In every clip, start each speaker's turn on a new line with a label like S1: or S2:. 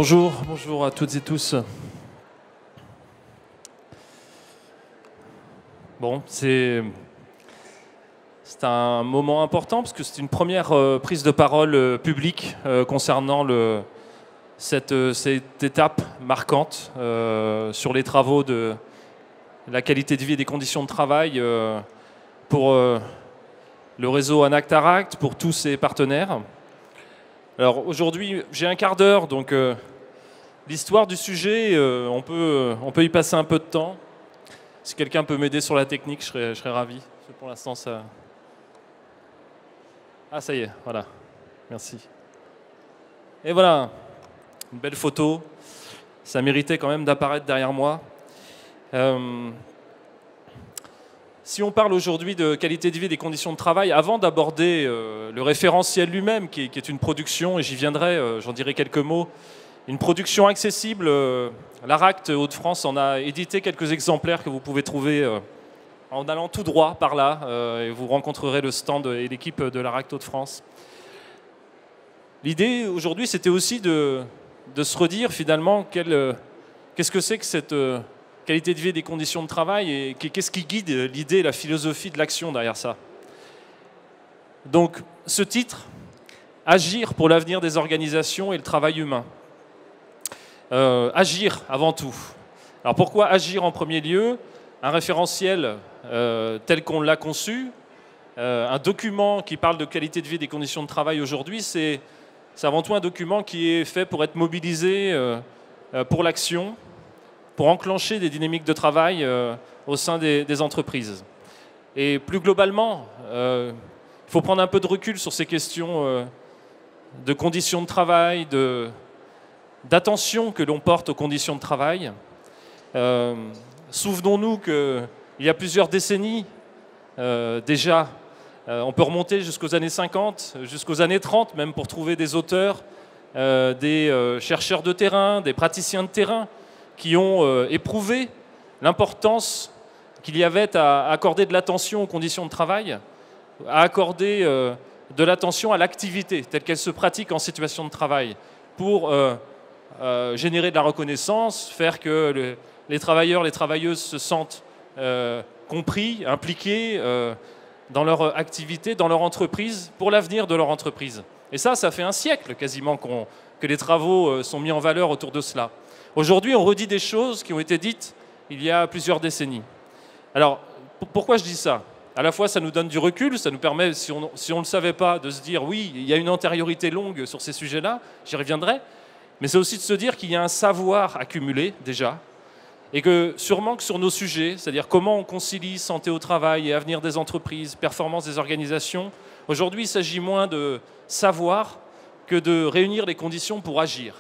S1: Bonjour, bonjour à toutes et tous. Bon, c'est un moment important parce que c'est une première prise de parole publique concernant cette étape marquante sur les travaux de la qualité de vie et des conditions de travail pour le réseau ANACT-ARACT, pour tous ses partenaires. Alors aujourd'hui, j'ai un quart d'heure, donc l'histoire du sujet, on peut y passer un peu de temps. Si quelqu'un peut m'aider sur la technique, je serais ravi. Pour l'instant, ça... Ah, ça y est, voilà. Merci. Et voilà, une belle photo. Ça méritait quand même d'apparaître derrière moi. Si on parle aujourd'hui de qualité de vie et des conditions de travail, avant d'aborder le référentiel lui-même, qui est une production, et j'y viendrai, j'en dirai quelques mots, une production accessible, l'ARACT Hauts-de-France en a édité quelques exemplaires que vous pouvez trouver en allant tout droit par là, et vous rencontrerez le stand et l'équipe de l'ARACT Hauts-de-France. L'idée aujourd'hui, c'était aussi de se redire finalement qu'est-ce que c'est que cette qualité de vie et des conditions de travail, et qu'est-ce qui guide l'idée, la philosophie de l'action derrière ça. Donc, ce titre, Agir pour l'avenir des organisations et le travail humain. Agir avant tout. Alors pourquoi agir en premier lieu? Un référentiel tel qu'on l'a conçu, un document qui parle de qualité de vie et des conditions de travail aujourd'hui, c'est avant tout un document qui est fait pour être mobilisé pour l'action, pour enclencher des dynamiques de travail au sein des entreprises. Et plus globalement, il faut prendre un peu de recul sur ces questions de conditions de travail, d'attention que l'on porte aux conditions de travail. Souvenons-nous qu'il y a plusieurs décennies, déjà, on peut remonter jusqu'aux années 50, jusqu'aux années 30 même, pour trouver des auteurs, des chercheurs de terrain, des praticiens de terrain, qui ont éprouvé l'importance qu'il y avait à accorder de l'attention aux conditions de travail, à accorder de l'attention à l'activité telle qu'elle se pratique en situation de travail, pour générer de la reconnaissance, faire que les travailleurs, les travailleuses se sentent compris, impliqués dans leur activité, dans leur entreprise, pour l'avenir de leur entreprise. Et ça fait un siècle quasiment que les travaux sont mis en valeur autour de cela. Aujourd'hui, on redit des choses qui ont été dites il y a plusieurs décennies. Alors, pourquoi je dis ça? À la fois, ça nous donne du recul, ça nous permet, si on ne le savait pas, de se dire oui, il y a une antériorité longue sur ces sujets-là, j'y reviendrai, mais c'est aussi de se dire qu'il y a un savoir accumulé déjà, et que sûrement que sur nos sujets, c'est-à-dire comment on concilie santé au travail et avenir des entreprises, performance des organisations, aujourd'hui, il s'agit moins de savoir que de réunir les conditions pour agir.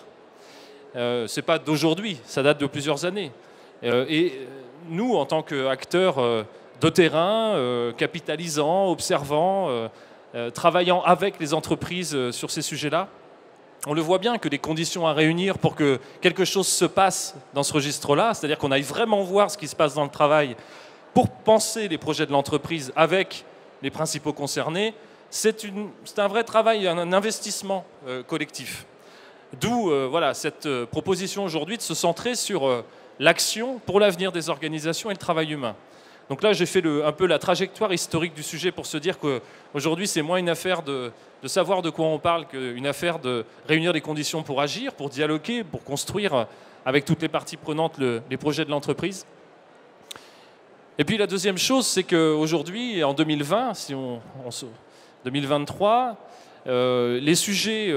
S1: Ce n'est pas d'aujourd'hui, ça date de plusieurs années. Et nous, en tant qu'acteurs de terrain, capitalisants, observants, travaillant avec les entreprises sur ces sujets-là, on le voit bien que les conditions à réunir pour que quelque chose se passe dans ce registre-là, c'est-à-dire qu'on aille vraiment voir ce qui se passe dans le travail pour penser les projets de l'entreprise avec les principaux concernés, c'est un vrai travail, un investissement collectif. D'où voilà, cette proposition aujourd'hui de se centrer sur l'action pour l'avenir des organisations et le travail humain. Donc là, j'ai fait un peu la trajectoire historique du sujet pour se dire qu'aujourd'hui, c'est moins une affaire de savoir de quoi on parle qu'une affaire de réunir les conditions pour agir, pour dialoguer, pour construire avec toutes les parties prenantes les projets de l'entreprise. Et puis la deuxième chose, c'est qu'aujourd'hui, en 2020, 2023, les sujets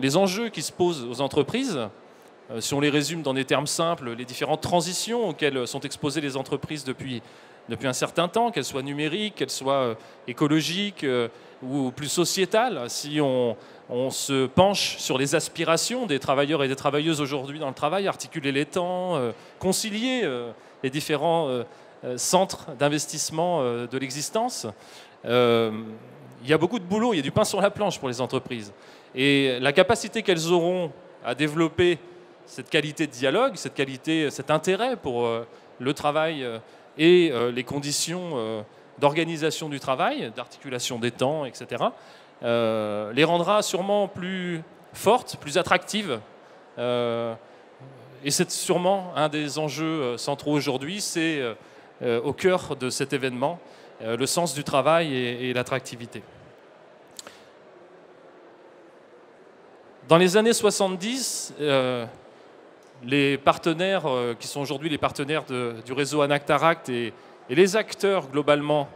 S1: les enjeux qui se posent aux entreprises, si on les résume dans des termes simples, les différentes transitions auxquelles sont exposées les entreprises depuis un certain temps, qu'elles soient numériques, qu'elles soient écologiques ou plus sociétales, si on se penche sur les aspirations des travailleurs et des travailleuses aujourd'hui dans le travail, articuler les temps, concilier les différents centres d'investissement de l'existence, il y a beaucoup de boulot, il y a du pain sur la planche pour les entreprises. Et la capacité qu'elles auront à développer cette qualité de dialogue, cet intérêt pour le travail et les conditions d'organisation du travail, d'articulation des temps, etc., les rendra sûrement plus fortes, plus attractives Et c'est sûrement un des enjeux centraux aujourd'hui, c'est au cœur de cet événement, le sens du travail et l'attractivité. Dans les années 70, les partenaires qui sont aujourd'hui les partenaires du réseau Anactaract et les acteurs globalement,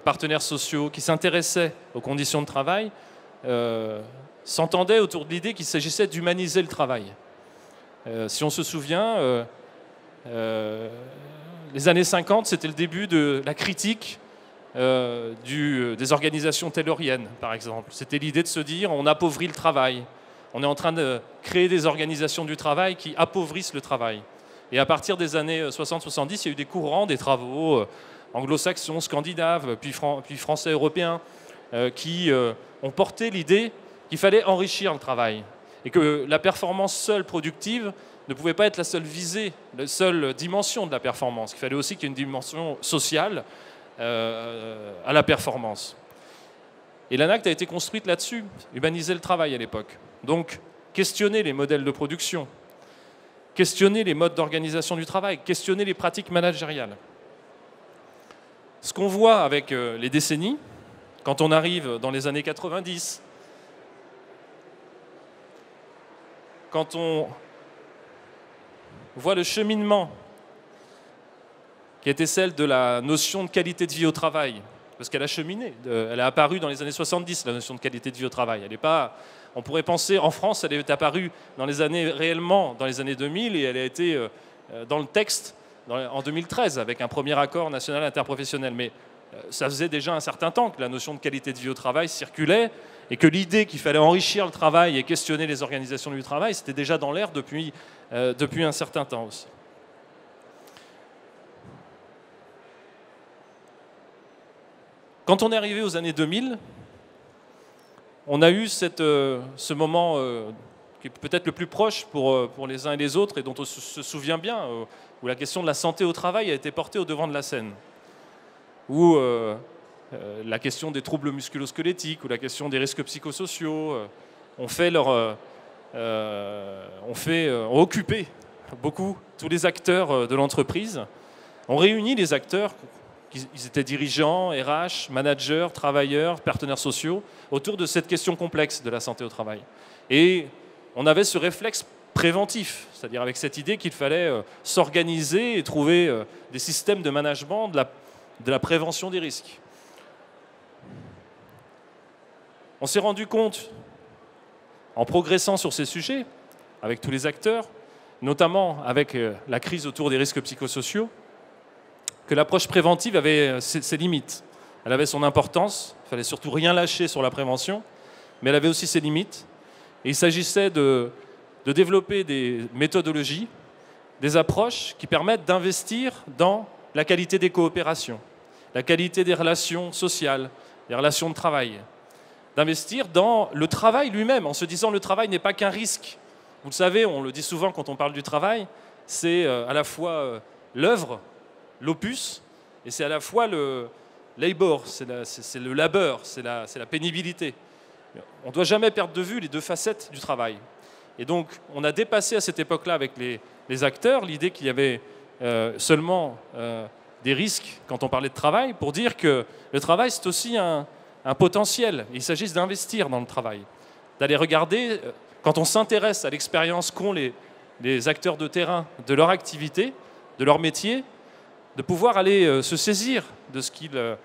S1: partenaires sociaux qui s'intéressaient aux conditions de travail, s'entendaient autour de l'idée qu'il s'agissait d'humaniser le travail. Si on se souvient, les années 50, c'était le début de la critique des organisations tayloriennes, par exemple. C'était l'idée de se dire on appauvrit le travail. On est en train de créer des organisations du travail qui appauvrissent le travail. Et à partir des années 60-70, il y a eu des courants, des travaux anglo-saxons, scandinaves, puis français, européens, qui ont porté l'idée qu'il fallait enrichir le travail et que la performance seule productive ne pouvait pas être la seule visée, la seule dimension de la performance. Il fallait aussi qu'il y ait une dimension sociale à la performance. Et l'ANACT a été construite là-dessus, humaniser le travail à l'époque. Donc, questionner les modèles de production, questionner les modes d'organisation du travail, questionner les pratiques managériales. Ce qu'on voit avec les décennies, quand on arrive dans les années 90, quand on voit le cheminement qui était celle de la notion de qualité de vie au travail, parce qu'elle a cheminé, elle est apparue dans les années 70, la notion de qualité de vie au travail. Elle est pas, on pourrait penser, en France, elle est apparue dans les années réellement, dans les années 2000, et elle a été dans le texte en 2013, avec un premier accord national interprofessionnel. Mais ça faisait déjà un certain temps que la notion de qualité de vie au travail circulait, et que l'idée qu'il fallait enrichir le travail et questionner les organisations du travail, c'était déjà dans l'air depuis un certain temps aussi. Quand on est arrivé aux années 2000, on a eu ce moment qui est peut-être le plus proche pour les uns et les autres et dont on se souvient bien, où la question de la santé au travail a été portée au devant de la scène, où la question des troubles musculo-squelettiques ou la question des risques psychosociaux ont occupé beaucoup tous les acteurs de l'entreprise, ont réuni les acteurs. Ils étaient dirigeants, RH, managers, travailleurs, partenaires sociaux, autour de cette question complexe de la santé au travail. Et on avait ce réflexe préventif, c'est-à-dire avec cette idée qu'il fallait s'organiser et trouver des systèmes de management de la prévention des risques. On s'est rendu compte, en progressant sur ces sujets, avec tous les acteurs, notamment avec la crise autour des risques psychosociaux, que l'approche préventive avait ses limites. Elle avait son importance, il ne fallait surtout rien lâcher sur la prévention, mais elle avait aussi ses limites. Et il s'agissait de développer des méthodologies, des approches qui permettent d'investir dans la qualité des coopérations, la qualité des relations sociales, des relations de travail, d'investir dans le travail lui-même, en se disant que le travail n'est pas qu'un risque. Vous le savez, on le dit souvent quand on parle du travail, c'est à la fois l'œuvre, l'opus, et c'est à la fois le labor, c'est le labeur, c'est la pénibilité. On ne doit jamais perdre de vue les deux facettes du travail. Et donc, on a dépassé à cette époque-là avec les acteurs l'idée qu'il y avait seulement des risques quand on parlait de travail, pour dire que le travail, c'est aussi un potentiel. Il s'agit d'investir dans le travail, d'aller regarder, quand on s'intéresse à l'expérience qu'ont les acteurs de terrain de leur activité, de leur métier, de pouvoir aller se saisir de ce qu'ils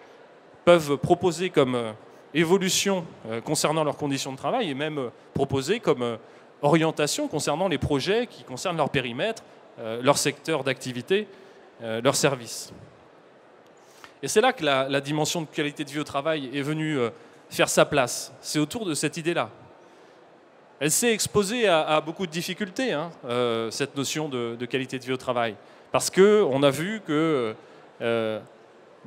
S1: peuvent proposer comme évolution concernant leurs conditions de travail et même proposer comme orientation concernant les projets qui concernent leur périmètre, leur secteur d'activité, leurs services. Et c'est là que la dimension de qualité de vie au travail est venue faire sa place. C'est autour de cette idée-là. Elle s'est exposée à beaucoup de difficultés, hein, cette notion de qualité de vie au travail. Parce qu'on a vu que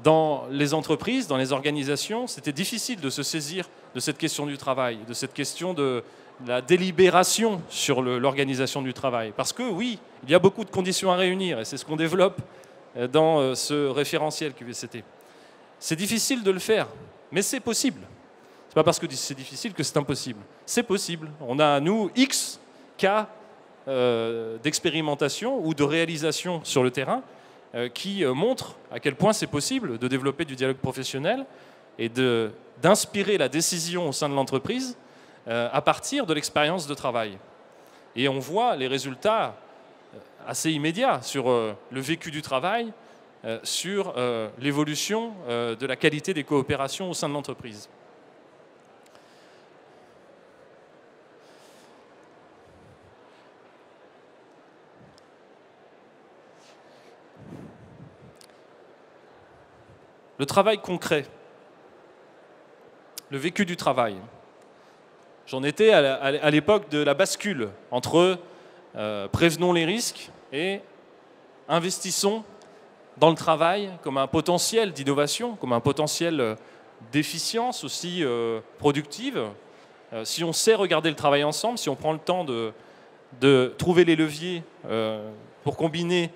S1: dans les entreprises, dans les organisations, c'était difficile de se saisir de cette question du travail, de cette question de la délibération sur l'organisation du travail. Parce que oui, il y a beaucoup de conditions à réunir, et c'est ce qu'on développe dans ce référentiel QVCT. C'est difficile de le faire, mais c'est possible. Ce n'est pas parce que c'est difficile que c'est impossible. C'est possible. On a, nous, X cas d'expérimentation ou de réalisation sur le terrain qui montrent à quel point c'est possible de développer du dialogue professionnel et d'inspirer la décision au sein de l'entreprise à partir de l'expérience de travail. Et on voit les résultats assez immédiats sur le vécu du travail, sur l'évolution de la qualité des coopérations au sein de l'entreprise. Le travail concret, le vécu du travail. J'en étais à l'époque de la bascule entre prévenons les risques et investissons dans le travail comme un potentiel d'innovation, comme un potentiel d'efficience aussi productive. Si on sait regarder le travail ensemble, si on prend le temps de trouver les leviers pour combiner,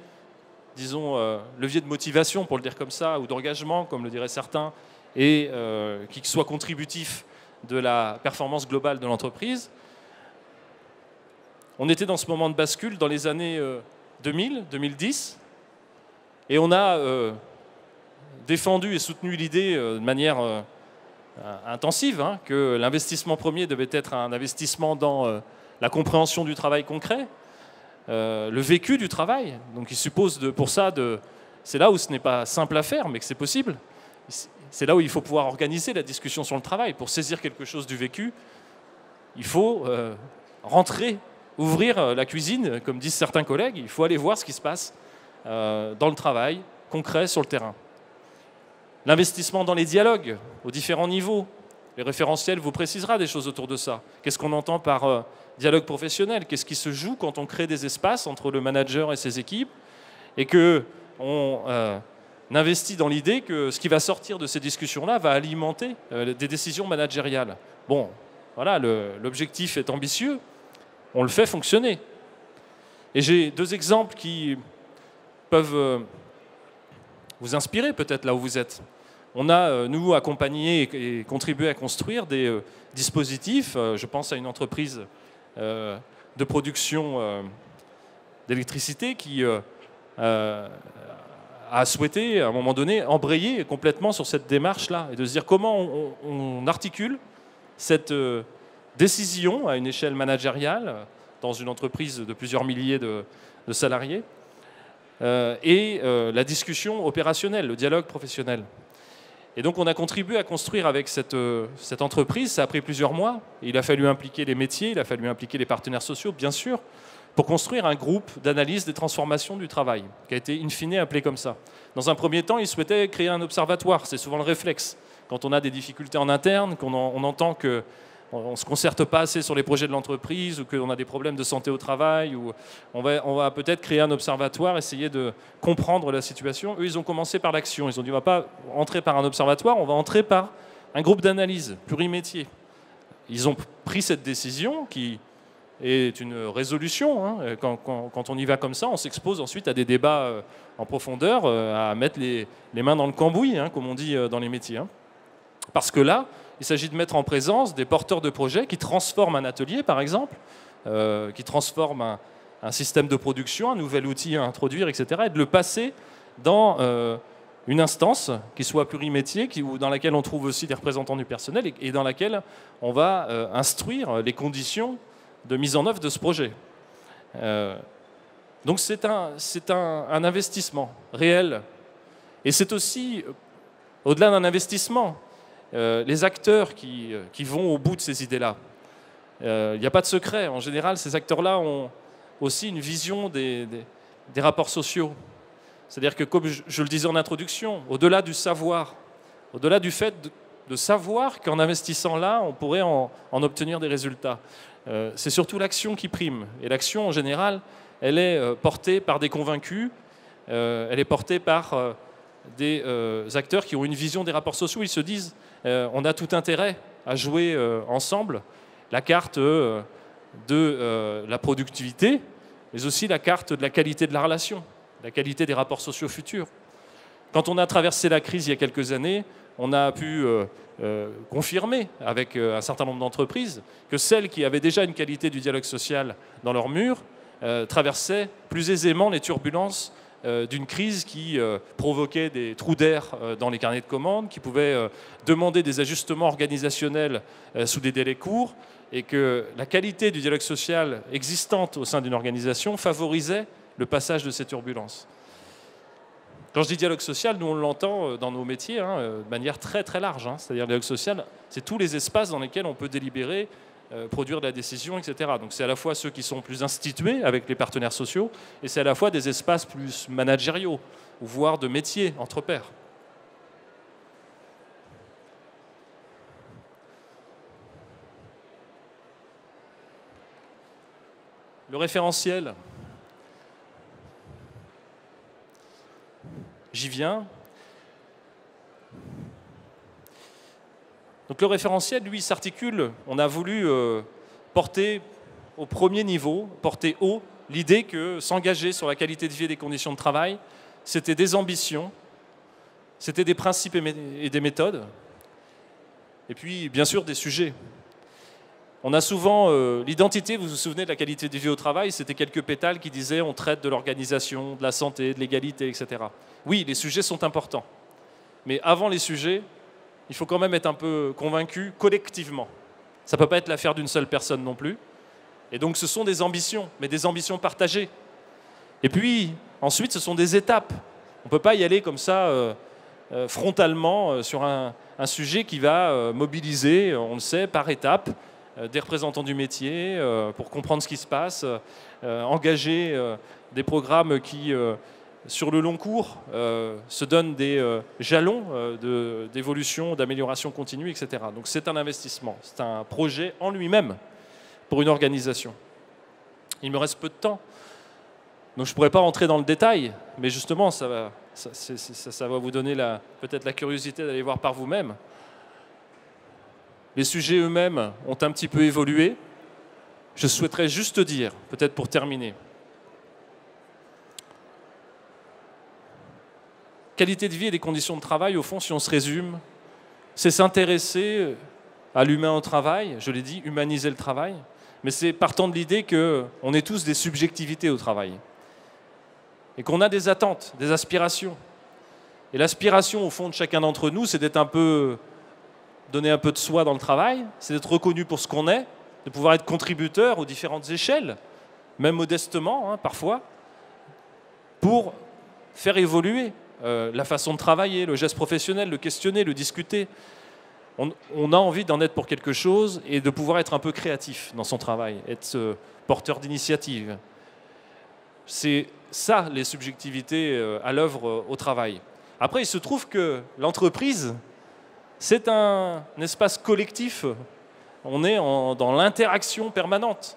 S1: disons, levier de motivation, pour le dire comme ça, ou d'engagement, comme le diraient certains, et qui soit contributif de la performance globale de l'entreprise. On était dans ce moment de bascule dans les années 2000, 2010, et on a défendu et soutenu l'idée de manière intensive que l'investissement premier devait être un investissement dans la compréhension du travail concret, le vécu du travail. Donc il suppose pour ça, c'est là où ce n'est pas simple à faire, mais que c'est possible. C'est là où il faut pouvoir organiser la discussion sur le travail. Pour saisir quelque chose du vécu, il faut rentrer, ouvrir la cuisine, comme disent certains collègues. Il faut aller voir ce qui se passe dans le travail concret sur le terrain. L'investissement dans les dialogues aux différents niveaux. Les référentiels vous précisera des choses autour de ça. Qu'est-ce qu'on entend par dialogue professionnel? Qu'est-ce qui se joue quand on crée des espaces entre le manager et ses équipes et qu'on investit dans l'idée que ce qui va sortir de ces discussions-là va alimenter des décisions managériales. Bon, voilà, l'objectif est ambitieux, on le fait fonctionner. Et j'ai deux exemples qui peuvent vous inspirer peut-être là où vous êtes. On a, nous, accompagné et contribué à construire des dispositifs. Je pense à une entreprise de production d'électricité qui a souhaité, à un moment donné, embrayer complètement sur cette démarche-là et de se dire comment on articule cette décision à une échelle managériale dans une entreprise de plusieurs milliers de salariés et la discussion opérationnelle, le dialogue professionnel. Et donc on a contribué à construire avec cette entreprise, ça a pris plusieurs mois, il a fallu impliquer les métiers, il a fallu impliquer les partenaires sociaux, bien sûr, pour construire un groupe d'analyse des transformations du travail, qui a été in fine appelé comme ça. Dans un premier temps, ils souhaitaient créer un observatoire, c'est souvent le réflexe. Quand on a des difficultés en interne, on entend qu'on ne se concerte pas assez sur les projets de l'entreprise, ou qu'on a des problèmes de santé au travail, ou on va peut-être créer un observatoire, essayer de comprendre la situation. Eux, ils ont commencé par l'action. Ils ont dit, on ne va pas entrer par un observatoire, on va entrer par un groupe d'analyse plurimétier. Ils ont pris cette décision qui est une résolution. Quand on y va comme ça, on s'expose ensuite à des débats en profondeur, à mettre les mains dans le cambouis, comme on dit dans les métiers. Parce que là, il s'agit de mettre en présence des porteurs de projets qui transforment un atelier, par exemple, qui transforment un système de production, un nouvel outil à introduire, etc., et de le passer dans une instance qui soit plurimétier, dans laquelle on trouve aussi des représentants du personnel et dans laquelle on va instruire les conditions de mise en œuvre de ce projet. Donc c'est un investissement réel. Et c'est aussi, au-delà d'un investissement, les acteurs qui vont au bout de ces idées-là. Il n'y a pas de secret. En général, ces acteurs-là ont aussi une vision des rapports sociaux. C'est-à-dire que, comme je le disais en introduction, au-delà du savoir, au-delà du fait de savoir qu'en investissant là, on pourrait en obtenir des résultats, c'est surtout l'action qui prime. Et l'action, en général, elle est portée par des convaincus, elle est portée par des acteurs qui ont une vision des rapports sociaux. Ils se disent, on a tout intérêt à jouer ensemble la carte de la productivité, mais aussi la carte de la qualité de la relation, la qualité des rapports sociaux futurs. Quand on a traversé la crise il y a quelques années, on a pu confirmer avec un certain nombre d'entreprises que celles qui avaient déjà une qualité du dialogue social dans leurs murs traversaient plus aisément les turbulences d'une crise qui provoquait des trous d'air dans les carnets de commandes, qui pouvait demander des ajustements organisationnels sous des délais courts, et que la qualité du dialogue social existante au sein d'une organisation favorisait le passage de ces turbulences. Quand je dis dialogue social, nous on l'entend dans nos métiers de manière très très large. C'est-à-dire le dialogue social, c'est tous les espaces dans lesquels on peut délibérer, produire de la décision, etc. Donc c'est à la fois ceux qui sont plus institués avec les partenaires sociaux, et c'est à la fois des espaces plus managériaux, voire de métiers entre pairs. Le référentiel, j'y viens. Donc le référentiel, lui, s'articule. On a voulu porter au premier niveau, porter haut, l'idée que s'engager sur la qualité de vie et des conditions de travail, c'était des ambitions, c'était des principes et des méthodes, et puis bien sûr des sujets. On a souvent l'identité, vous vous souvenez de la qualité de vie au travail, c'était quelques pétales qui disaient on traite de l'organisation, de la santé, de l'égalité, etc. Oui, les sujets sont importants, mais avant les sujets, il faut quand même être un peu convaincu collectivement. Ça ne peut pas être l'affaire d'une seule personne non plus. Et donc ce sont des ambitions, mais des ambitions partagées. Et puis ensuite, ce sont des étapes. On ne peut pas y aller comme ça frontalement sur un sujet qui va mobiliser, on le sait, par étapes, des représentants du métier pour comprendre ce qui se passe, engager des programmes qui, sur le long cours, se donnent des jalons d'évolution, d'amélioration continue, etc. Donc c'est un investissement, c'est un projet en lui-même pour une organisation. Il me reste peu de temps, donc je ne pourrais pas rentrer dans le détail, mais justement, ça va vous donner peut-être la curiosité d'aller voir par vous-même. Les sujets eux-mêmes ont un petit peu évolué. Je souhaiterais juste dire, peut-être pour terminer, qualité de vie et des conditions de travail, au fond, si on se résume, c'est s'intéresser à l'humain au travail, je l'ai dit, humaniser le travail, mais c'est partant de l'idée qu'on est tous des subjectivités au travail et qu'on a des attentes, des aspirations. Et l'aspiration, au fond, de chacun d'entre nous, c'est d'être donner un peu de soi dans le travail, c'est d'être reconnu pour ce qu'on est, de pouvoir être contributeur aux différentes échelles, même modestement, parfois, pour faire évoluer la façon de travailler, le geste professionnel, le questionner, le discuter. On a envie d'en être pour quelque chose et de pouvoir être un peu créatif dans son travail, être porteur d'initiative. C'est ça, les subjectivités à l'œuvre au travail. Après, il se trouve que l'entreprise, c'est un espace collectif. On est dans l'interaction permanente.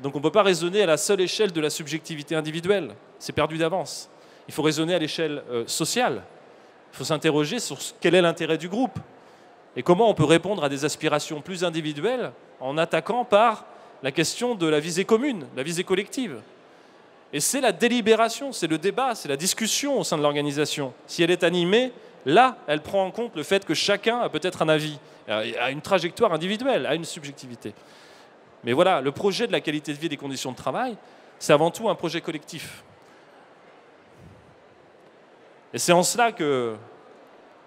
S1: Donc on ne peut pas raisonner à la seule échelle de la subjectivité individuelle. C'est perdu d'avance. Il faut raisonner à l'échelle sociale. Il faut s'interroger sur quel est l'intérêt du groupe et comment on peut répondre à des aspirations plus individuelles en attaquant par la question de la visée commune, la visée collective. Et c'est la délibération, c'est le débat, c'est la discussion au sein de l'organisation. Si elle est animée, là, elle prend en compte le fait que chacun a peut-être un avis, a une trajectoire individuelle, a une subjectivité. Mais voilà, le projet de la qualité de vie et des conditions de travail, c'est avant tout un projet collectif. Et c'est en cela que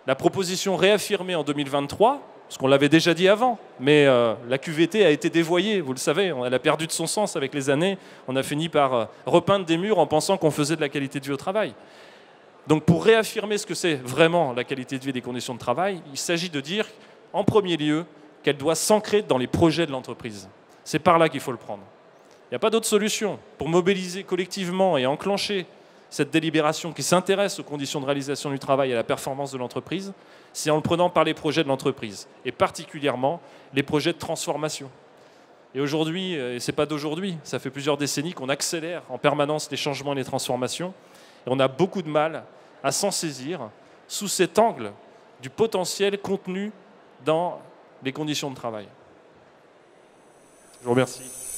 S1: la proposition réaffirmée en 2023, parce qu'on l'avait déjà dit avant, mais la QVT a été dévoyée, vous le savez, elle a perdu de son sens avec les années, on a fini par repeindre des murs en pensant qu'on faisait de la qualité de vie au travail. Donc pour réaffirmer ce que c'est vraiment la qualité de vie et des conditions de travail, il s'agit de dire, en premier lieu, qu'elle doit s'ancrer dans les projets de l'entreprise. C'est par là qu'il faut le prendre. Il n'y a pas d'autre solution pour mobiliser collectivement et enclencher cette délibération qui s'intéresse aux conditions de réalisation du travail et à la performance de l'entreprise, c'est en le prenant par les projets de l'entreprise, et particulièrement les projets de transformation. Et aujourd'hui, et ce n'est pas d'aujourd'hui, ça fait plusieurs décennies qu'on accélère en permanence les changements et les transformations, et on a beaucoup de mal à s'en saisir sous cet angle du potentiel contenu dans les conditions de travail. Je vous remercie.